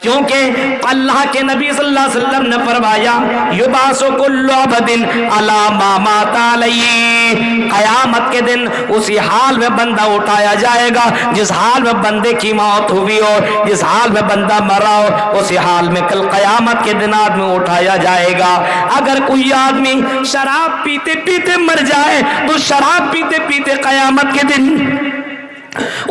کیونکہ اللہ کے نبی صلی اللہ علیہ وسلم نے فرمایا یبعث کل عبد علی ما مات علیہ، قیامت کے دن اسی حال میں بندہ اٹھایا جائے گا جس حال میں بندے کی موت ہوئی ہو، جس حال میں بندہ مرا ہو، اسی حال میں کل قیامت کے دن آدمی اٹھایا جائے گا۔ اگر کوئی آدمی شراب پیتے پیتے مر جائے تو شراب پیتے پیتے قیامت کے دن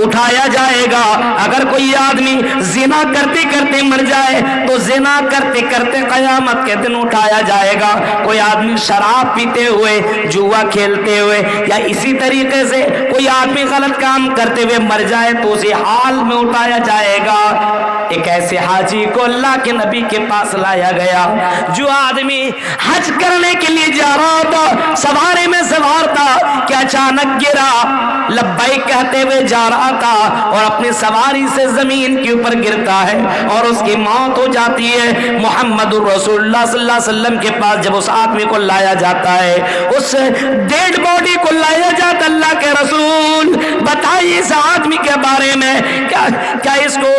اٹھایا جائے گا۔ اگر کوئی آدمی زنا کرتے کرتے مر جائے تو زنا کرتے کرتے قیامت کے دن اٹھایا جائے گا۔ کوئی آدمی شراب پیتے ہوئے، جوا کھیلتے ہوئے، یا اسی طریقے سے کوئی آدمی غلط کام کرتے ہوئے مر جائے تو اسی حال میں اٹھایا جائے گا۔ ایک ایسے حاجی کو اللہ کے نبی کے پاس لایا گیا جو آدمی حج کرنے کے لیے جا رہا تھا، سواری میں سوار تھا کہ اچانک گرا، لبیک کہتے ہوئے جا رہا تھا اور اپنی سواری سے زمین کے اوپر گرتا ہے اور اس کی موت ہو جاتی ہے۔ محمد رسول اللہ صلی اللہ علیہ وسلم کے پاس جب اس آدمی کو لایا جاتا ہے، اس ڈیڈ باڈی کو لایا جاتا، اللہ کے رسول بتائیے اس آدمی کے بارے میں کیا اس کو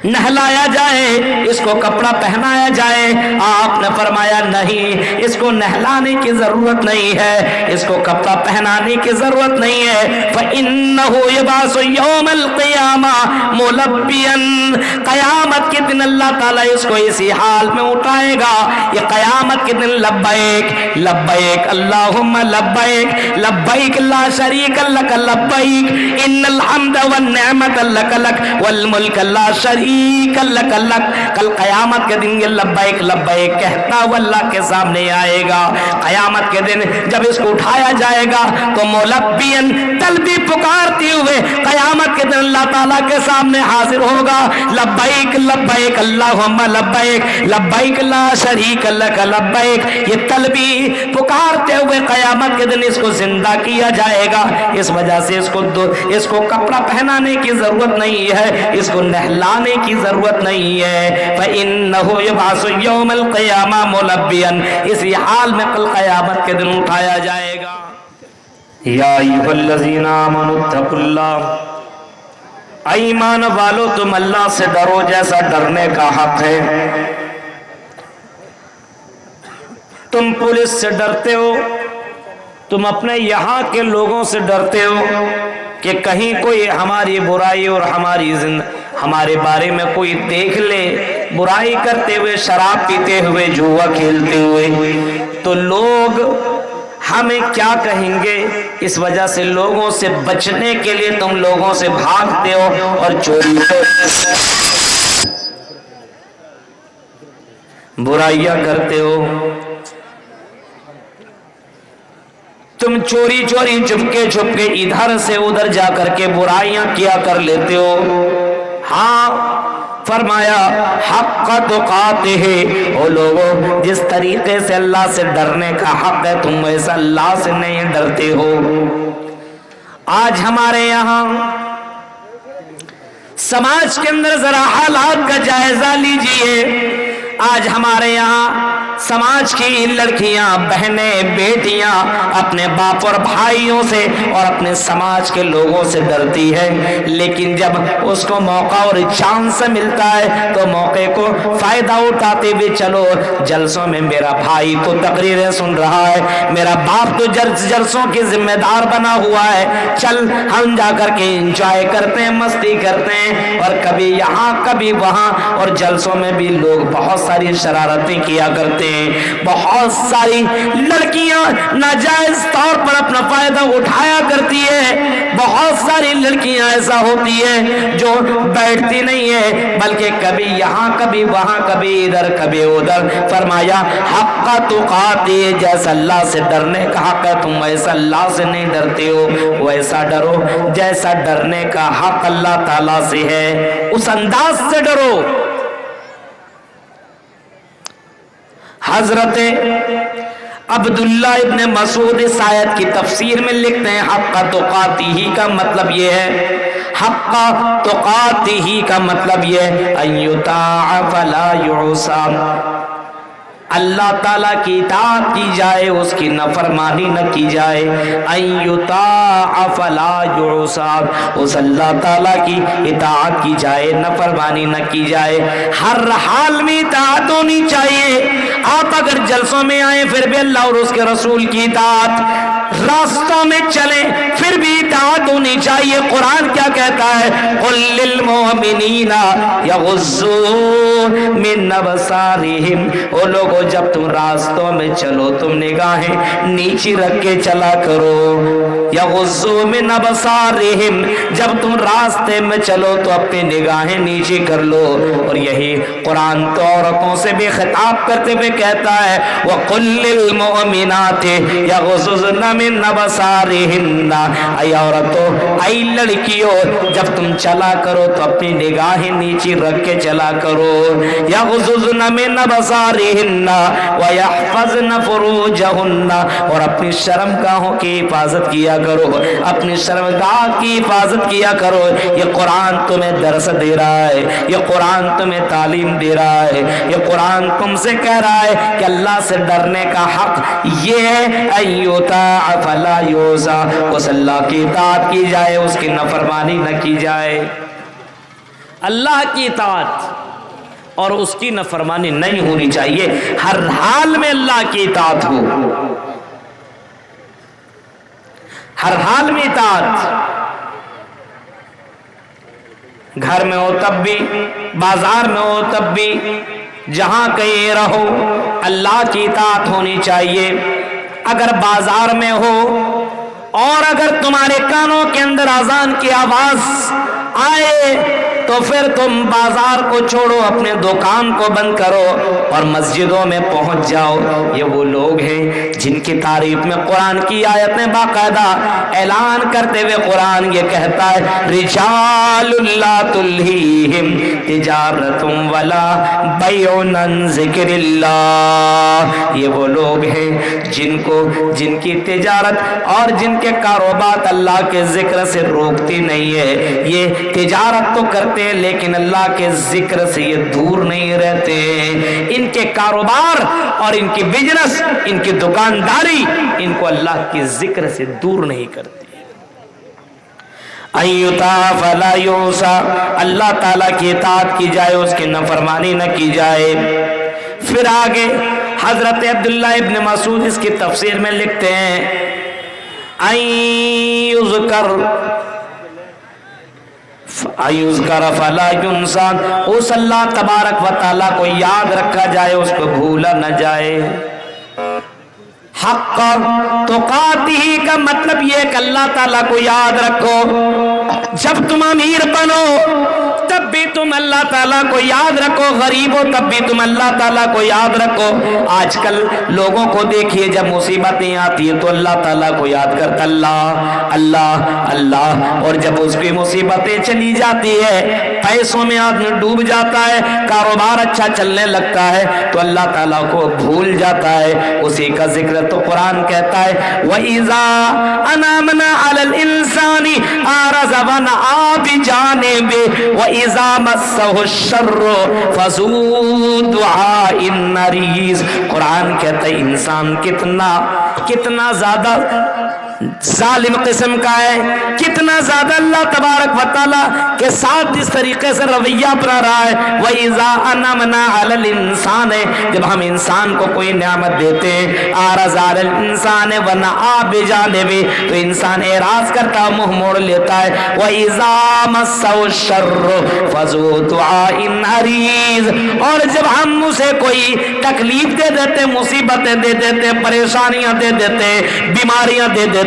نہلایا جائے، اس کو کپڑا پہنایا جائے؟ آپ نے فرمایا نہیں، اس کو نہلانے کی ضرورت نہیں ہے، اس کو کپڑا پہنانے کی ضرورت نہیں ہے۔ فَإِنَّهُ يُبْعَثُ يَوْمَ الْقِيَامَةِ مُلَبِّيًا، قیامت کے دن اللہ تعالیٰ اس کو اسی حال میں اٹھائے گا۔ یہ قیامت کے دن لبیک لبیک اللہم لبیک لبیک لا شریک لک لبیک ان الحمد والنعمت لک لک والملک لا شریک لک لک، کل قیامت کے دن یہ لبیک لبیک کہتا ہوا اللہ کے سامنے آئے گا۔ قیامت کے دن جب اس کو اٹھایا جائے گا تو ملبین، تلبی پکارتے ہوئے قیامت کے دن اللہ تعالیٰ کے سامنے حاضر ہوگا۔ لبیک لبیک اللہم لبیک لبیک لا شریک لک لبیک، یہ تلبی پکارتے ہوئے قیامت کے دن اس کو زندہ کیا جائے گا۔ اس وجہ سے اس کو کپڑا پہنانے کی ضرورت نہیں ہے، اس کو نہلانے کی ضرورت نہیں ہے۔ فَإِنَّهُ يُبْعَثُ يَوْمَ الْقِيَامَةِ مُلَبِّيًا، اسی حال میں کل قیامت کے دن اٹھایا جائے گا۔ یا ایھا الذین آمنوا اتقوا اللہ، اے ایمان والو تم اللہ سے ڈرو جیسا ڈرنے کا حق ہے۔ تم پولیس سے ڈرتے ہو، تم اپنے یہاں کے لوگوں سے ڈرتے ہو کہ کہیں کوئی ہماری برائی اور ہمارے بارے میں کوئی دیکھ لے، برائی کرتے ہوئے، شراب پیتے ہوئے، جوا کھیلتے ہوئے، تو لوگ ہمیں کیا کہیں گے؟ اس وجہ سے لوگوں سے بچنے کے لیے تم لوگوں سے بھاگتے ہو اور چوری برائیاں کرتے ہو۔ تم چوری چوری چپکے چپکے ادھر سے ادھر جا کر کے برائیاں کیا کر لیتے ہو۔ ہاں فرمایا حق تقاتہ، او لوگوں جس طریقے سے اللہ سے ڈرنے کا حق ہے تم ایسا اللہ سے نہیں ڈرتے ہو۔ آج ہمارے یہاں سماج کے اندر ذرا حالات کا جائزہ لیجئے۔ آج ہمارے یہاں سماج کی لڑکیاں، بہنیں، بیٹیاں اپنے باپ اور بھائیوں سے اور اپنے سماج کے لوگوں سے ڈرتی ہے، لیکن جب اس کو موقع اور چانس ملتا ہے تو موقع کو فائدہ اٹھاتے ہوئے چلو جلسوں میں میرا بھائی تو تقریریں سن رہا ہے، میرا باپ تو جلسوں کی ذمہ دار بنا ہوا ہے، چل ہم جا کر کے انجوائے کرتے ہیں، مستی کرتے ہیں، اور کبھی یہاں کبھی وہاں، اور جلسوں میں بھی لوگ بہت ساری شرارتیں کیا کرتے ہیں۔ بہت ساری لڑکیاں ناجائز طور پر اپنا فائدہ اٹھایا کرتی ہے، بہت ساری لڑکیاں ایسا ہوتی ہے جو بیٹھتی نہیں ہے بلکہ کبھی یہاں کبھی وہاں، کبھی ادھر کبھی ادھر۔ فرمایا حق تقاتہ، جیسا اللہ سے ڈرنے کا حق ہے تم ایسا اللہ سے نہیں ڈرتے ہو، ویسا ڈرو جیسا ڈرنے کا حق اللہ تعالیٰ سے ہے، اس انداز سے ڈرو۔ حضرت عبداللہ ابن مسعود اس آیت کی تفسیر میں لکھتے ہیں حق تقاتہ کا مطلب یہ ہے، حق تقاتہ کا مطلب یہ ہے ان یطاع فلا یعصى، اللہ تعالیٰ کی اطاعت کی جائے، اس کی نافرمانی نہ کی جائے. ان یطاع فلا یعصى، اس اللہ تعالیٰ کی اطاعت کی جائے، نافرمانی نہ کی جائے. ہر حال میں اطاعت ہونی چاہیے. آپ اگر جلسوں میں آئیں پھر بھی اللہ اور اس کے رسول کی اطاعت، راستوں میں چلیں پھر بھی اطاعت ہونی چاہیے. قرآن کیا کہتا ہے؟ قل للمؤمنین یغضوا من ابصارہم، او لوگوں جب تم راستوں میں چلو تم نگاہیں نیچی رکھ کے چلا کرو. یغضوا من ابصارہم، جب تم راستے میں چلو تو اپنی نگاہیں نیچی کر لو. اور یہی قرآن تو عورتوں سے بھی خطاب کرتے ہوئے کہتا ہے وَقُلْ لِلْمُؤْمِنَاتِ يَغْضُضْنَ مِنْ أَبْصَارِهِنَّ، اے عورتوں، اے لڑکیوں، جب تم چلا کرو تو اپنی نگاہیں نیچی رکھ کے چلا کرو. يَغْضُضْنَ مِنْ أَبْصَارِهِنَّ وَيَحْفَظْنَ فُرُوجَهُنَّ، اور اپنی شرمگاہوں کی حفاظت کیا کرو، اپنی شرمگاہ کی حفاظت کیا کرو. یہ قرآن تمہیں درس دے رہا ہے، یہ قرآن تمہیں تعلیم دے رہا ہے، یہ قرآن تم سے کہہ رہا ہے کہ اللہ سے ڈرنے کا حق یہ ہے ان یطاع فلا یعصى، اس اللہ کی اطاعت کی جائے، اس کی نافرمانی نہ کی جائے. اللہ کی اطاعت اور اس کی نافرمانی نہیں ہونی چاہیے. ہر حال میں اللہ کی اطاعت ہو، ہر حال میں اطاعت. گھر میں ہو تب بھی، بازار میں ہو تب بھی، جہاں کہیں رہو اللہ کی اطاعت ہونی چاہیے. اگر بازار میں ہو اور اگر تمہارے کانوں کے اندر اذان کی آواز آئے تو پھر تم بازار کو چھوڑو، اپنے دکان کو بند کرو اور مسجدوں میں پہنچ جاؤ. یہ وہ لوگ ہیں جن کی تعریف میں قرآن کی آیت میں باقاعدہ اعلان کرتے ہوئے قرآن یہ کہتا ہے رجال لا تلہیہم تجارت ولا بیع عن ذکر اللہ. یہ وہ لوگ ہیں جن کی تجارت اور جن کے کاروبار اللہ کے ذکر سے روکتی نہیں ہے. یہ تجارت تو کرتے ہیں لیکن اللہ کے ذکر سے یہ دور نہیں رہتے. ان کے کاروبار اور ان کی بزنس، ان کی دکانداری ان کو اللہ کے ذکر سے دور نہیں کرتی. ان یطاع فلا یعصى، اللہ تعالیٰ کی اطاعت کی جائے، اس کی نافرمانی نہ کی جائے. پھر آگے حضرت عبداللہ ابن مسعود اس کی تفسیر میں لکھتے ہیں ان یذکر فلا ینسى، اس اللہ تبارک و تعالیٰ کو یاد رکھا جائے، اس کو بھولا نہ جائے. حق تقاتہ کا مطلب یہ کہ اللہ تعالیٰ کو یاد رکھو. جب تم امیر بنو تب بھی تم اللہ تعالیٰ کو یاد رکھو، غریب ہو تب بھی تم اللہ تعالیٰ کو یاد رکھو. آج کل لوگوں کو دیکھیے جب مصیبتیں آتی ہیں تو اللہ تعالیٰ کو یاد کرتا اللہ اللہ اللہ، اور جب اس کی مصیبتیں چلی جاتی ہے، پیسوں میں آدمی ڈوب جاتا ہے، کاروبار اچھا چلنے لگتا ہے تو اللہ تعالیٰ کو بھول جاتا ہے. اسی کا ذکر تو قرآن کہتا ہے وَإِذَا أَنَعْمْنَا عَلَى الْإِنسَانِ أَعْرَضَ وَنَأَىٰ بِجَانِبِهِ وَإِذَا مَسَّهُ الشَّرُّ فَذُو دُعَاءٍ عَرِيضٍ. قرآن کہتا ہے انسان کتنا زیادہ ظالم قسم کا ہے، کتنا زیادہ اللہ تبارک و تعالیٰ کے ساتھ جس طریقے سے رویہ اپنا رہا ہے. وَإِذَا أَنَعْمْنَا عَلَى الْإِنسَانِ، جب ہم انسان کو کوئی نعمت دیتے ہیں أَعْرَضَ عَلَى الْإِنسَانِ وَنَأَىٰ بِجَانِبِهِ، تو انسان اعراض کرتا ہے، منہ موڑ لیتا ہے. وَإِذَا مَسَّهُ الشَّرُّ فَذُو دُعَاءٍ عَرِيضٍ، اور جب ہم اسے کوئی تکلیف دے دیتے، مصیبتیں دے دیتے، پریشانیاں دے دیتے، بیماریاں دے دیتے،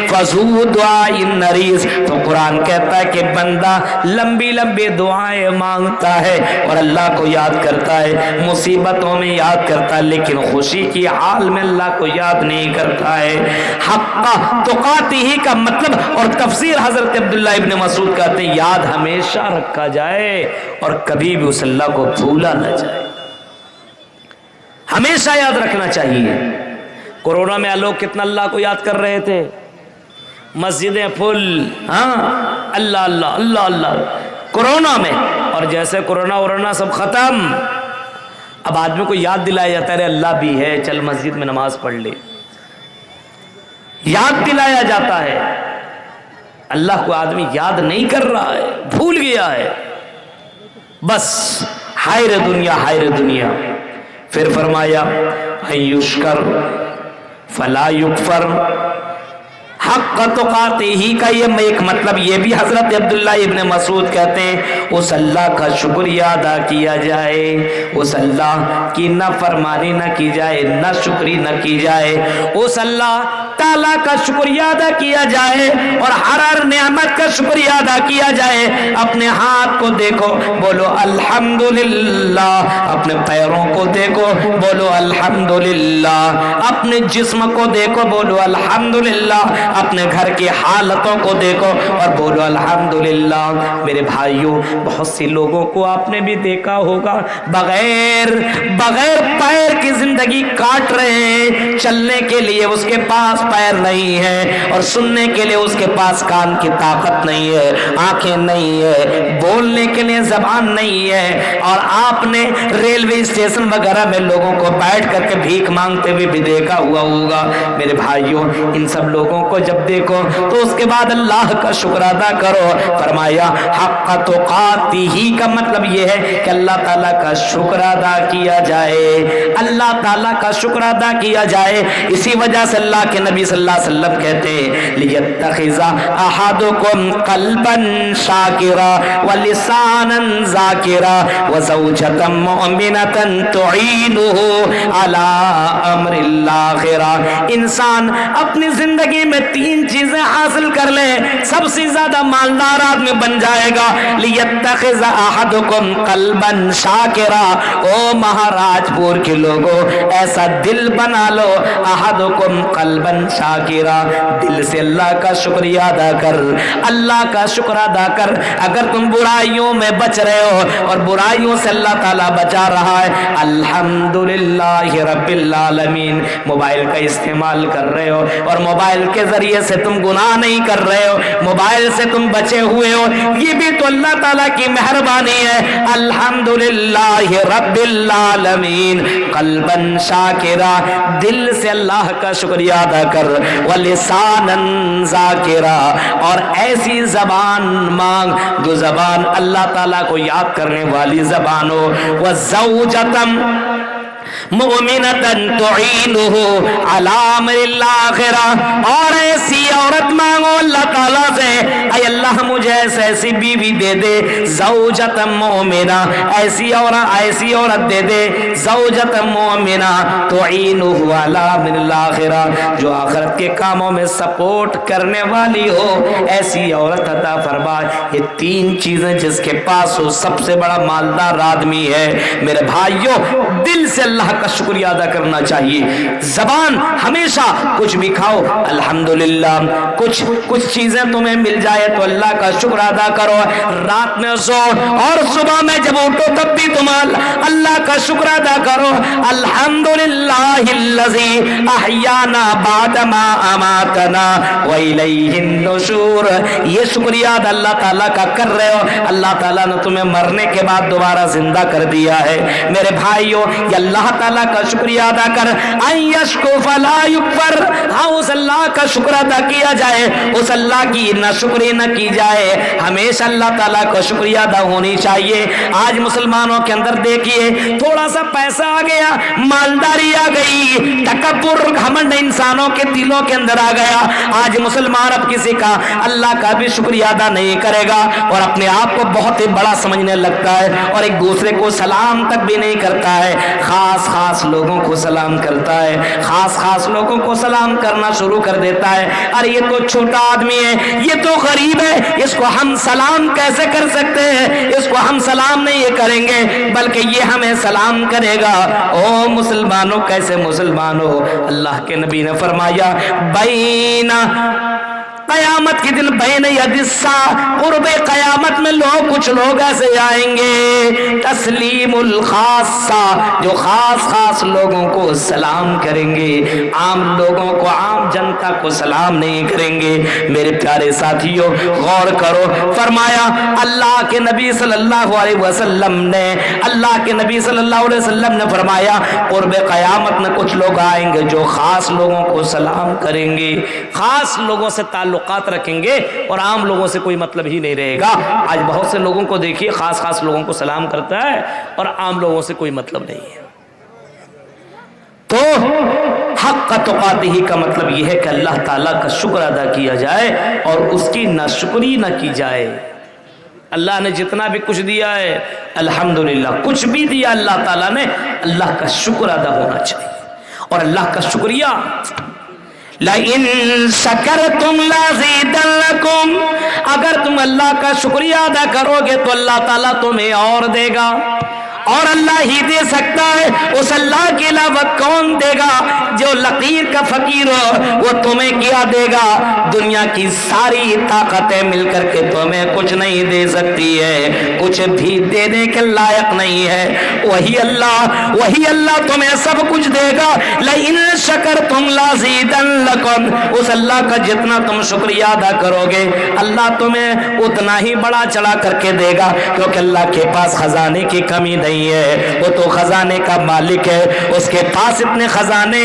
فَذُو دُعَاءٍ عَرِيضٍ، تو قرآن کہتا ہے کہ بندہ لمبی لمبی دعائیں مانگتا ہے اور اللہ کو یاد کرتا ہے، مصیبتوں میں یاد کرتا ہے لیکن خوشی کی حال میں اللہ کو یاد نہیں کرتا ہے. حق تقاتہ کا مطلب اور تفسیر حضرت عبداللہ ابن مسعود کہتے ہیں یاد ہمیشہ رکھا جائے اور کبھی بھی اس اللہ کو بھولا نہ جائے، ہمیشہ یاد رکھنا چاہیے. کورونا میں لوگ کتنا اللہ کو یاد کر رہے تھے، مسجدیں پھل، ہاں اللہ اللہ اللہ اللہ کورونا میں، اور جیسے کورونا سب ختم، اب آدمی کو یاد دلایا جاتا ہے اللہ بھی ہے، چل مسجد میں نماز پڑھ لے، یاد دلایا جاتا ہے۔ اللہ کو آدمی یاد نہیں کر رہا ہے، بھول گیا ہے، بس ہائے رے دنیا، ہائے رے دنیا۔ پھر فرمایا یشکر فلا یکفر، حق تقاتہ ہی کا یہ ایک مطلب یہ بھی حضرت عبداللہ ابن مسعود کہتے ہیں اس اللہ کا شکریہ ادا کیا جائے، اس اللہ کی نہ فرمانی نہ کی جائے، نہ شکری نہ کی جائے، اس اللہ تعالیٰ کا شکریہ ادا کیا جائے اور ہر نعمت کا شکریہ ادا کیا جائے۔ اپنے ہاتھ کو دیکھو، بولو الحمدللہ، اپنے پیروں کو دیکھو، بولو الحمدللہ، اپنے جسم کو دیکھو، بولو الحمدللہ، اپنے گھر کی حالتوں کو دیکھو اور بولو الحمدللہ۔ میرے بھائیوں، بہت سی لوگوں کو آپ نے بھی دیکھا ہوگا بغیر پیر کی زندگی کاٹ رہے ہیں، چلنے کے لیے اس کے پاس پیر نہیں ہے اور سننے کے لیے اس کے پاس کان کی طاقت نہیں ہے، آنکھیں نہیں ہے، بولنے کے لیے زبان نہیں ہے، اور آپ نے ریلوے اسٹیشن وغیرہ میں لوگوں کو بیٹھ کر کے بھیک مانگتے ہوئے بھی دیکھا ہوا ہوگا۔ میرے بھائیوں، ان سب لوگوں کو جب دیکھو تو اس کے بعد اللہ کا شکر ادا کرو۔ فرمایا حق تقاتہ کا مطلب یہ ہے کہ اللہ تعالیٰ کا شکر ادا کیا جائے، اللہ تعالیٰ کا شکر ادا کیا جائے۔ اسی وجہ سے اللہ کے نبی صلی اللہ علیہ وسلم کہتے ہیں لیتخذ احدکم قلبا شاکرا ولسانا ذاکرا وزوجة مؤمنة تعینہ علی امر الاخرہ۔ انسان اپنی زندگی میں تین چیزیں حاصل کر لے، سب سے زیادہ مالدار آدمی بن جائے گا۔ لیتخذ احدکم قلبا شاکرا، او مہاراج پور کے لوگوں ایسا دل بنا لو، احدکم قلبا شاکرا، دل سے اللہ کا شکریہ ادا کر، اللہ کا شکر ادا کر۔ اگر تم برائیوں میں بچ رہے ہو اور برائیوں سے اللہ تعالیٰ بچا رہا ہے، الحمدللہ رب العالمین، موبائل کا استعمال کر رہے ہو اور موبائل کے ذریعے سے تم گناہ نہیں کر رہے ہو، موبائل سے تم بچے ہوئے ہو، یہ بھی تو اللہ تعالیٰ کی مہربانی ہے۔ الحمدللہ رب العالمین، قلبا شاکرا، دل سے اللہ کا شکریہ ادا کر، ولسانا ذاکرا، اور ایسی زبان مانگ جو زبان اللہ تعالیٰ کو یاد کرنے والی زبان ہو، وزوجتم مؤمنتن تعینہ علی امر الاخرہ، اور ایسی عورت مانگو اللہ تعالیٰ سے، اے اللہ مجھے ایسی بیوی دے دے، زوجۃ مؤمنہ، ایسی عورت دے دے، زوجۃ مؤمنہ تعینہ علی امر الاخرہ، جو آخرت کے کاموں میں سپورٹ کرنے والی ہو، ایسی عورت عطا فرما۔ یہ تین چیزیں جس کے پاس ہو سب سے بڑا مالدار آدمی ہے۔ میرے بھائیوں، دل سے اللہ کا شکریہ ادا کرنا چاہیے۔ زبان ہمیشہ کچھ بھی کھاؤ الحمدللہ، کچھ چیزیں تمہیں مل جائے تو اللہ کا شکر ادا کرو، رات میں سو اور صبح میں جب اٹھو تب بھی تم اللہ کا شکر ادا کرو۔ الحمدللہ الذی احیانا بعد ما اماتنا والیہ النشور، یہ شکریہ اللہ تعالیٰ کا کر رہے ہو، اللہ تعالیٰ نے تمہیں مرنے کے بعد دوبارہ زندہ کر دیا ہے۔ میرے بھائیوں، یہ اللہ تعالیٰ کا شکریہ ادا کر، ان یشکو فلا یکفر، ہاں اس اللہ کا شکر ادا کیا جائے، اس اللہ کی نہ شکری نہ کی جائے، ہمیشہ اللہ تعالیٰ کا شکریہ ادا ہونی چاہیے۔ آج مسلمانوں کے اندر دیکھیے، تھوڑا سا پیسہ آ گیا، مالداری آ گئی، تکبر گھمنڈ انسانوں کے دلوں کے اندر آ گیا، آج مسلمان اب کسی کا اللہ کا بھی شکریہ ادا نہیں کرے گا اور اپنے آپ کو بہت ہی بڑا سمجھنے لگتا ہے اور ایک دوسرے کو سلام تک بھی نہیں کرتا ہے، خاص لوگوں کو سلام کرتا ہے، خاص لوگوں کو سلام کرنا شروع کر دیتا ہے۔ ارے یہ تو چھوٹا آدمی ہے، یہ تو غریب ہے، اس کو ہم سلام کیسے کر سکتے ہیں، اس کو ہم سلام نہیں کریں گے بلکہ یہ ہمیں سلام کرے گا۔ او مسلمانوں، کیسے مسلمان ہو؟ اللہ کے نبی نے فرمایا قیامت کے دن بین یدسا قرب قیامت میں کچھ لوگ ایسے آئیں گے تسلیم الخاصہ جو خاص لوگوں کو سلام کریں گے، عام لوگوں کو، عام جنتا کو سلام نہیں کریں گے۔ میرے پیارے ساتھیوں غور کرو، فرمایا اللہ کے نبی صلی اللہ علیہ وسلم نے، اللہ کے نبی صلی اللہ علیہ وسلم نے فرمایا قرب قیامت میں کچھ لوگ آئیں گے جو خاص لوگوں کو سلام کریں گے، خاص لوگوں سے تعلقات رکھیں گے اور عام لوگوں سے کوئی مطلب ہی نہیں رہے گا۔ آج بہت سے لوگوں کو دیکھیے خاص لوگوں کو سلام کرتا ہے اور عام لوگوں سے کوئی مطلب نہیں ہے۔ تو حق تقاتہ کا مطلب یہ ہے کہ اللہ تعالیٰ کا شکر ادا کیا جائے اور اس کی ناشکری نہ کی جائے۔ اللہ نے جتنا بھی کچھ دیا ہے الحمدللہ، کچھ بھی دیا اللہ تعالیٰ نے، اللہ کا شکر ادا ہونا چاہیے۔ اور اللہ کا شکریہ لَإِن شَكَرْتُمْ لَأَزِيدَنَّكُمْ، اگر تم اللہ کا شکریہ ادا کرو گے تو اللہ تعالیٰ تمہیں اور دے گا، اور اللہ ہی دے سکتا ہے، اس اللہ کے علاوہ کون دے گا؟ جو لقیر کا فقیر ہو وہ تمہیں کیا دے گا؟ دنیا کی ساری طاقتیں مل کر کے تمہیں کچھ نہیں دے سکتی ہے، کچھ بھی دینے کے لائق نہیں ہے۔ وہی اللہ تمہیں سب کچھ دے گا۔ لَإِن شَكَرْتُمْ لَأَزِيدَنَّكُمْ، اس اللہ کا جتنا تم شکریہ ادا کرو گے اللہ تمہیں اتنا ہی بڑا چڑھا کر کے دے گا، کیونکہ اللہ کے پاس خزانے کی کمی نہیں ہے، وہ تو خزانے کا مالک ہے، اس کے پاس اتنے خزانے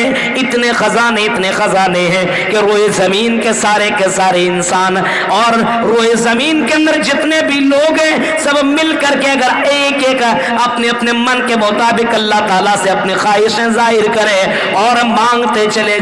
ہیں کہ روئے زمین کے سارے انسان اور روئے زمین کے اندر جتنے بھی لوگ ہیں سب مل کر کے اگر ایک اپنے من کے مطابق اللہ تعالیٰ سے اپنی خواہشیں ظاہر کرے اور مانگتے چلے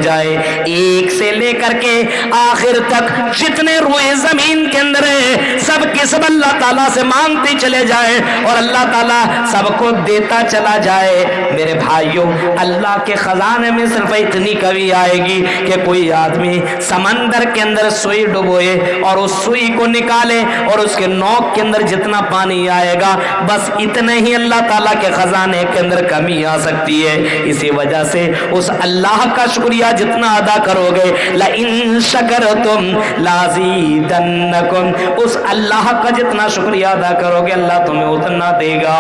جائیں ایک سے لے کر کے آخر تک جتنے روئے زمین کے اندر ہے سب کے سب اللہ تعالیٰ سے مانگتے چلے جائیں اور اللہ تعالیٰ سب کو دیتا چلا جائے، میرے بھائیوں اللہ کے خزانے میں صرف اتنی کمی آئے گی کہ کوئی آدمی سمندر کے اندر سوئی ڈبوئے اور اس سوئی کو نکالے اور اس کے نوک کے اندر جتنا پانی آئے گا بس اتنے ہی اللہ تعالیٰ کے خزانے کے اندر کمی آ سکتی ہے۔ اسی وجہ سے اس اللہ کا شکریہ جتنا ادا کرو گے لَإِن شَكَرْتُمْ لَأَزِيدَنَّكُمْ، اس اللہ کا جتنا شکریہ ادا کرو گے اللہ تمہیں اتنا دے گا۔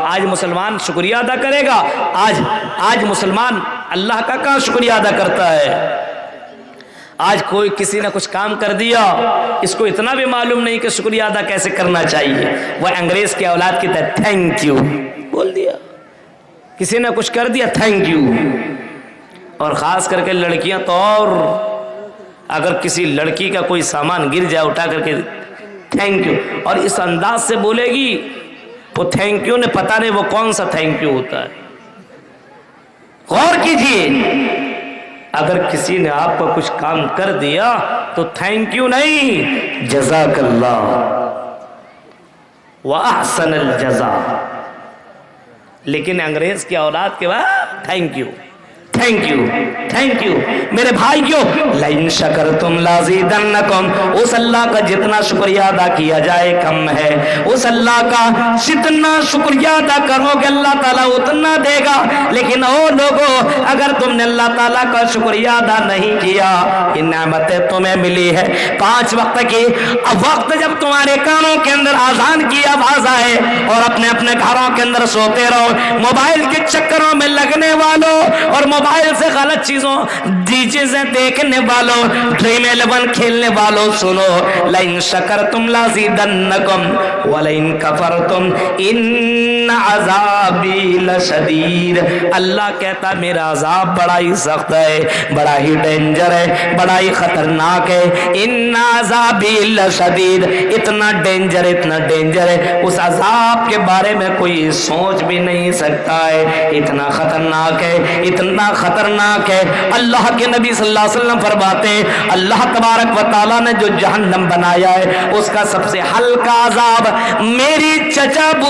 آج مسلمان شکریہ ادا کرے گا؟ آج مسلمان اللہ کا کہاں شکریہ ادا کرتا ہے؟ آج کوئی کسی نے کچھ کام کر دیا اس کو اتنا بھی معلوم نہیں کہ شکریہ ادا کیسے کرنا چاہیے، وہ انگریز کی اولاد کی طرح تھینک یو بول دیا، کسی نے کچھ کر دیا تھینک یو۔ اور خاص کر کے لڑکیاں تو، اور اگر کسی لڑکی کا کوئی سامان گر جائے اٹھا کر کے تھینک یو، اور اس انداز سے بولے گی وہ تھینک یو نے پتہ نہیں وہ کون سا تھینک یو ہوتا ہے۔ غور کیجئے، اگر کسی نے آپ کو کچھ کام کر دیا تو تھینک یو نہیں، جزاک اللہ وَأَحْسَنَ الْجَزَاء، لیکن انگریز کی اولاد کے بعد تھینک یو میرے بھائیوں لَإِن شَكَرْتُمْ لَأَزِيدَنَّكُمْ، اس اللہ کا جتنا شکریہ ادا کیا جائے کم ہے، اس اللہ کا جتنا شکریہ ادا کرو گے اللہ تعالیٰ اتنا دے گا۔ لیکن او لوگوں اگر تم نے اللہ تعالیٰ کا شکریہ ادا نہیں کیا، یہ نعمتیں تمہیں ملی ہے 5 وقت کی، وقت جب تمہارے کانوں کے اندر اذان کی آواز آئے اور اپنے گھروں کے اندر سوتے رہو، موبائل کے چکروں میں لگنے والوں اور موبائل سے غلط چیزیں دیکھنے والوں، ڈریم 11 کھیلنے والوں، سنو لَإِن شَكَرْتُمْ لَأَزِيدَنَّكُمْ وَلَئِن كَفَرْتُمْ إِنَّ عَذَابِي لَشَدِيدٌ، اللہ کہتا میرا عذاب بڑا ہی سخت ہے، بڑا ہی ڈینجر ہے، بڑا ہی خطرناک ہے۔ إِنَّ عَذَابِي لَشَدِيدٌ، اتنا ڈینجر ہے، اس عذاب کے بارے میں کوئی سوچ بھی نہیں سکتا ہے، اتنا خطرناک ہے۔ اللہ کے نبی صلی اللہ علیہ وسلم فرماتے ہیں اللہ تبارک و تعالیٰ نے جو جہنم بنایا ہے اس کا سب سے ہلکا عذاب میری چچا ابو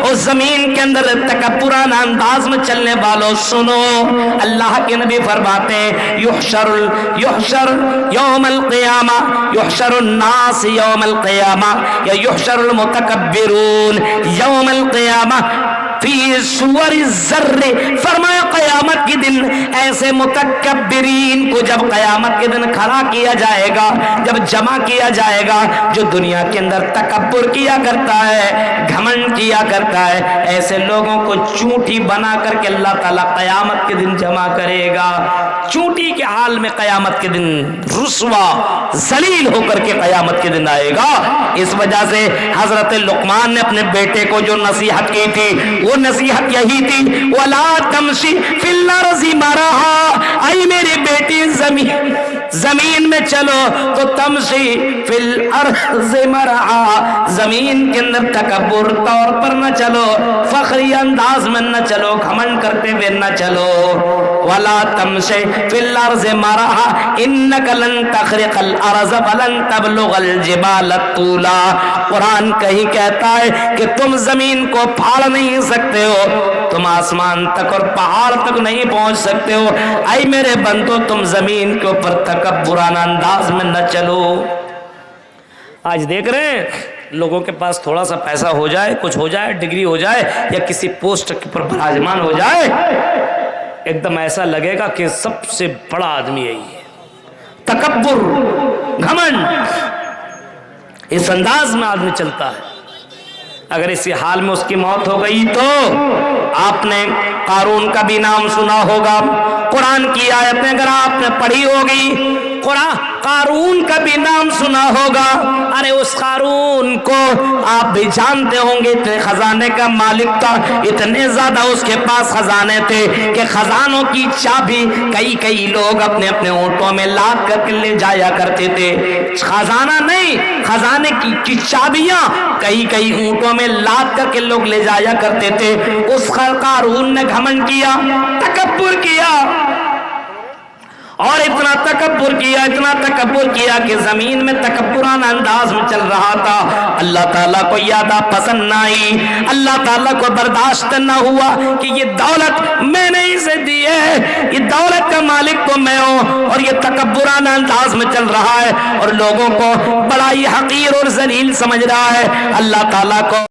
اور زمین کے اندر تکبرانہ انداز میں چلنے والوں سنو، اللہ کے نبی فرماتے ہیں یحشر یوم القیامہ، یحشر الناس یوم القیامہ یا یحشر المتکبرون یوم القیامہ فی صور الذر، فرمایا قیامت کے دن ایسے متکبرین کو جب قیامت کے دن کھڑا کیا جائے گا، جب جمع کیا جائے گا، جو دنیا کے اندر تکبر کیا کرتا ہے، گھمنڈ کیا کرتا ہے، ایسے لوگوں کو چونٹی بنا کر کے اللہ تعالیٰ قیامت کے دن جمع کرے گا، چونٹی کے حال میں قیامت کے دن رسوا ذلیل ہو کر کے قیامت کے دن آئے گا۔ اس وجہ سے حضرت لقمان نے اپنے بیٹے کو جو نصیحت کی تھی وہ نصیحت یہی تھی، وَلَا تَمْشِ فِي الْأَرْضِ مَرَحًا، اے میری بیٹی زمین میں چلو تو تمشی فی الارض مرعا، زمین کے اندر تکبر طور پر نہ چلو، فخری انداز میں نہ چلو، گھمنڈ کرتے ہوئے نہ چلو، ولا تمشی فی الارض مرعا انک لن تخرق الارض ولن تبلغ الجبال طولا، قرآن کہیں کہتا ہے کہ تم زمین کو پھاڑ نہیں سکتے ہو، تم آسمان تک اور پہاڑ تک نہیں پہنچ سکتے ہو، اے میرے بندو تم زمین کے اوپر تکبرانہ انداز میں نہ چلو۔ آج دیکھ رہے ہیں لوگوں کے پاس تھوڑا سا پیسہ ہو جائے، کچھ ہو جائے، ڈگری ہو جائے یا کسی پوسٹ پر براجمان ہو جائے، ایک دم ایسا لگے گا کہ سب سے بڑا آدمی ہے یہ، تکبر، گھمنڈ، اس انداز میں آدمی چلتا ہے۔ اگر اسی حال میں اس کی موت ہو گئی تو آپ نے قارون کا بھی نام سنا ہوگا، قرآن کی آیتیں اگر آپ نے پڑھی ہوگی، قارون کا بھی نام سنا ہوگا، ارے اس قارون کو آپ بھی جانتے ہوں گے، اتنے خزانے کا مالک تھا، اتنے زیادہ اس کے پاس خزانے تھے کہ خزانوں کی چابی کئی لوگ اپنے اپنے اونٹوں میں لاد کر کے لے جایا کرتے تھے، خزانہ نہیں، خزانے کی چابیاں کئی اونٹوں میں لاد کر کے لوگ لے جایا کرتے تھے۔ اس قارون نے گھمنڈ کیا، تکبر کیا، اور اتنا تکبر کیا کہ زمین میں تکبرانہ انداز میں چل رہا تھا۔ اللہ تعالیٰ کو یادہ پسند نہ آئی، اللہ تعالیٰ کو برداشت نہ ہوا کہ یہ دولت میں نے اسے دی ہے، یہ دولت کا مالک تو میں ہوں، اور یہ تکبرانہ انداز میں چل رہا ہے اور لوگوں کو بڑا ہی حقیر اور ذلیل سمجھ رہا ہے۔ اللہ تعالیٰ کو